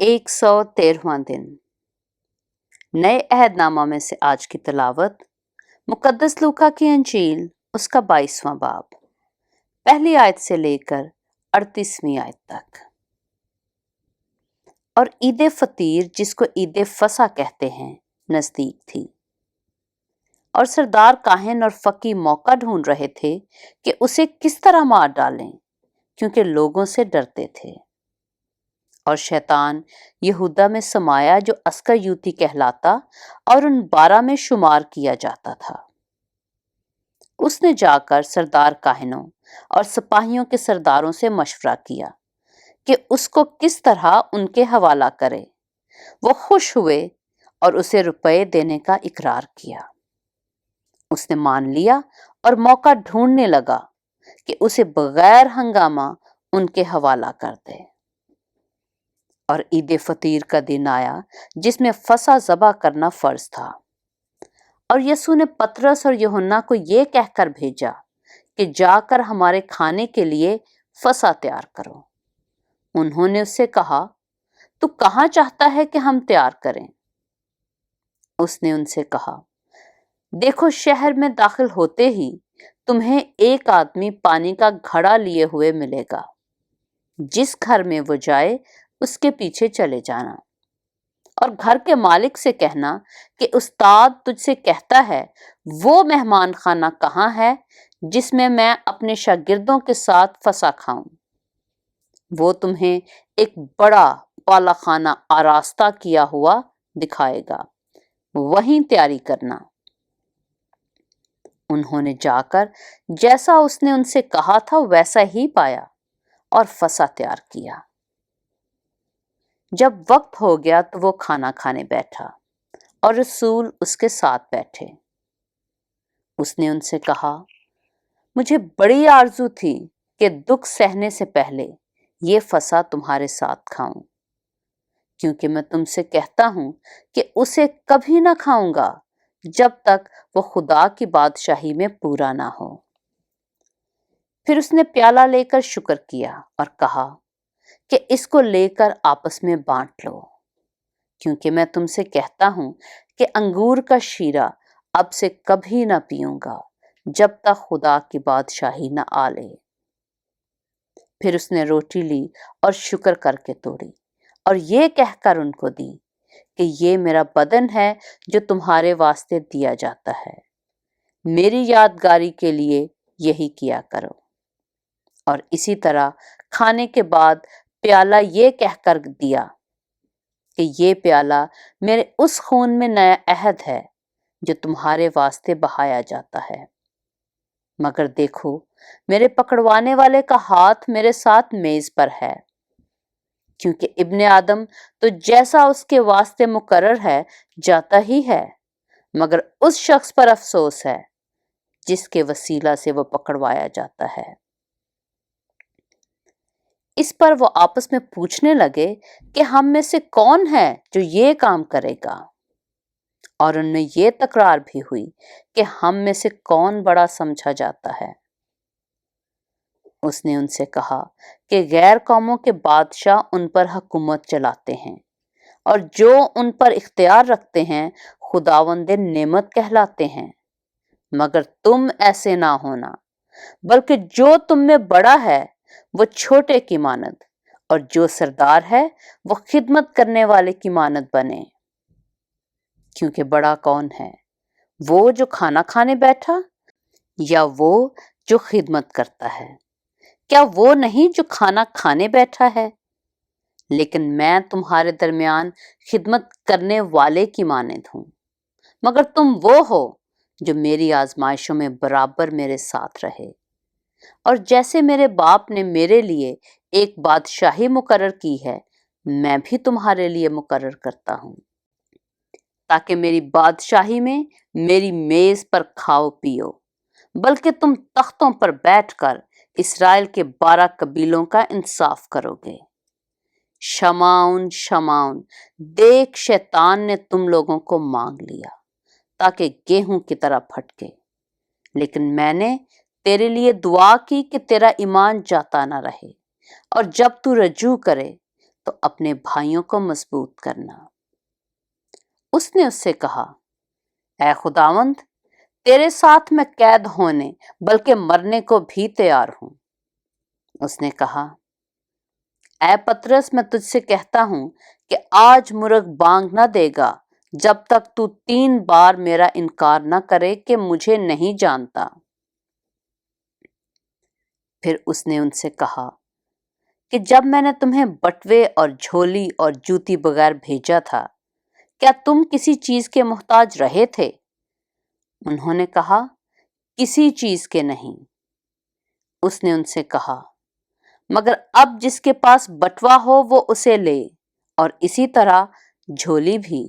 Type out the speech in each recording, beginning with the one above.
113वां दिन। नए अहदनामा में से आज की तिलावत मुकद्दस लूका की अंजील उसका 22वां बाब, पहली आयत से लेकर 38वीं आयत तक। और ईद फतीर, जिसको ईद फसा कहते हैं, नजदीक थी और सरदार काहिन और फकी मौका ढूंढ रहे थे कि उसे किस तरह मार डालें, क्योंकि लोगों से डरते थे। और शैतान यहूदा में समाया, जो अस्कर यूती कहलाता और उन 12 में शुमार किया जाता था। उसने जाकर सरदार काहिनों और सिपाहियों के सरदारों से मशवरा किया कि उसको किस तरह उनके हवाला करे। वो खुश हुए और उसे रुपए देने का इकरार किया। उसने मान लिया और मौका ढूंढने लगा कि उसे बगैर हंगामा उनके हवाला कर दे। और ईद फतीर का दिन आया, जिसमें फसा ज़बह करना फर्ज था। और यसू ने पतरस और यूहन्ना को ये कहकर भेजा कि जाकर हमारे खाने के लिए फसा तैयार करो। उन्होंने उससे कहा, तू कहाँ चाहता है कि हम तैयार करें? उसने उनसे कहा, देखो, शहर में दाखिल होते ही तुम्हें एक आदमी पानी का घड़ा लिए हुए मिलेगा। जिस घर में वो जाए उसके पीछे चले जाना और घर के मालिक से कहना कि उस्ताद तुझसे कहता है, वो मेहमान खाना कहाँ है जिसमें मैं अपने शागिर्दों के साथ फसा खाऊं। वो तुम्हें एक बड़ा पाला खाना आरास्ता किया हुआ दिखाएगा, वहीं तैयारी करना। उन्होंने जाकर जैसा उसने उनसे कहा था वैसा ही पाया और फसा तैयार किया। जब वक्त हो गया तो वो खाना खाने बैठा और रसूल उसके साथ बैठे। उसने उनसे कहा, मुझे बड़ी आरजू थी कि दुख सहने से पहले ये फसा तुम्हारे साथ खाऊं, क्योंकि मैं तुमसे कहता हूं कि उसे कभी ना खाऊंगा जब तक वो खुदा की बादशाही में पूरा ना हो। फिर उसने प्याला लेकर शुक्र किया और कहा कि इसको लेकर आपस में बांट लो, क्योंकि मैं तुमसे कहता हूं कि अंगूर का शीरा अब से कभी ना पीऊंगा जब तक खुदा की बादशाही ना आ ले। फिर उसने रोटी ली और शुक्र करके तोड़ी और ये कहकर उनको दी कि ये मेरा बदन है जो तुम्हारे वास्ते दिया जाता है। मेरी यादगारी के लिए यही किया करो। और इसी तरह खाने के बाद प्याला ये कहकर दिया कि ये प्याला मेरे उस खून में नया अहद है जो तुम्हारे वास्ते बहाया जाता है। मगर देखो, मेरे पकड़वाने वाले का हाथ मेरे साथ मेज पर है, क्योंकि इब्ने आदम तो जैसा उसके वास्ते मुकर्रर है जाता ही है, मगर उस शख्स पर अफसोस है जिसके वसीला से वो पकड़वाया जाता है। इस पर वो आपस में पूछने लगे कि हम में से कौन है जो ये काम करेगा। और उनमें ये तकरार भी हुई कि हम में से कौन बड़ा समझा जाता है। उसने उनसे कहा कि गैर कौमों के बादशाह उन पर हुकूमत चलाते हैं और जो उन पर इख्तियार रखते हैं खुदावंदे नेमत कहलाते हैं। मगर तुम ऐसे ना होना, बल्कि जो तुम में बड़ा है वो छोटे की मानद, और जो सरदार है वो खिदमत करने वाले की मानद बने। क्योंकि बड़ा कौन है, वो जो खाना खाने बैठा या वो जो खिदमत करता है? क्या वो नहीं जो खाना खाने बैठा है? लेकिन मैं तुम्हारे दरमियान खिदमत करने वाले की मानद हूं। मगर तुम वो हो जो मेरी आजमाइशों में बराबर मेरे साथ रहे। और जैसे मेरे बाप ने मेरे लिए एक बादशाही मुकर्रर की है, मैं भी तुम्हारे लिए मुकर्रर करता हूं, ताकि मेरी बादशाही में मेरी मेज पर खाओ पियो, बल्कि तुम तख्तों पर बैठकर इस्राएल के 12 कबीलों का इंसाफ करोगे। शमाउन शमाउन, देख, शैतान ने तुम लोगों को मांग लिया ताकि गेहूं की तरह फटके, लेकिन मैंने तेरे लिए दुआ की कि तेरा ईमान जाता ना रहे, और जब तू रजू करे تو اپنے بھائیوں کو مضبوط کرنا۔ اس نے اس سے کہا، اے خداوند، تیرے ساتھ میں قید ہونے بلکہ مرنے کو بھی تیار ہوں۔ اس نے کہا، اے پطرس، میں تجھ سے کہتا ہوں کہ آج مرغ بانگ نہ دے گا جب تک تو 3 بار میرا انکار نہ کرے کہ مجھے نہیں جانتا۔ پھر اس نے ان سے کہا کہ جب میں نے تمہیں بٹوے اور جھولی اور جوتی بغیر بھیجا تھا، کیا تم کسی چیز کے محتاج رہے تھے؟ انہوں نے کہا، کسی چیز کے نہیں۔ اس نے ان سے کہا، مگر اب جس کے پاس بٹوا ہو وہ اسے لے، اور اسی طرح جھولی بھی،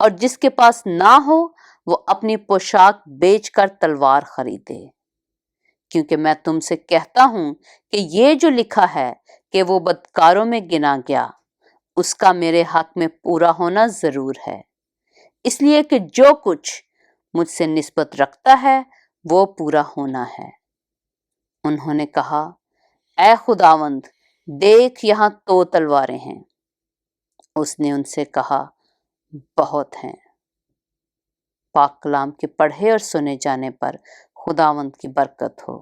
اور جس کے پاس نہ ہو وہ اپنی پوشاک بیچ کر تلوار خریدے، کیونکہ میں تم سے کہتا ہوں کہ یہ جو لکھا ہے کہ وہ بدکاروں میں گنا گیا، اس کا میرے حق میں پورا ہونا ضرور ہے، اس لیے کہ جو کچھ مجھ سے نسبت رکھتا ہے وہ پورا ہونا ہے۔ انہوں نے کہا، اے خداوند، دیکھ یہاں 2 تلواریں ہیں۔ اس نے ان سے کہا، بہت ہیں۔ پاک کلام کے پڑھے اور سنے جانے پر خداوند کی برکت ہو۔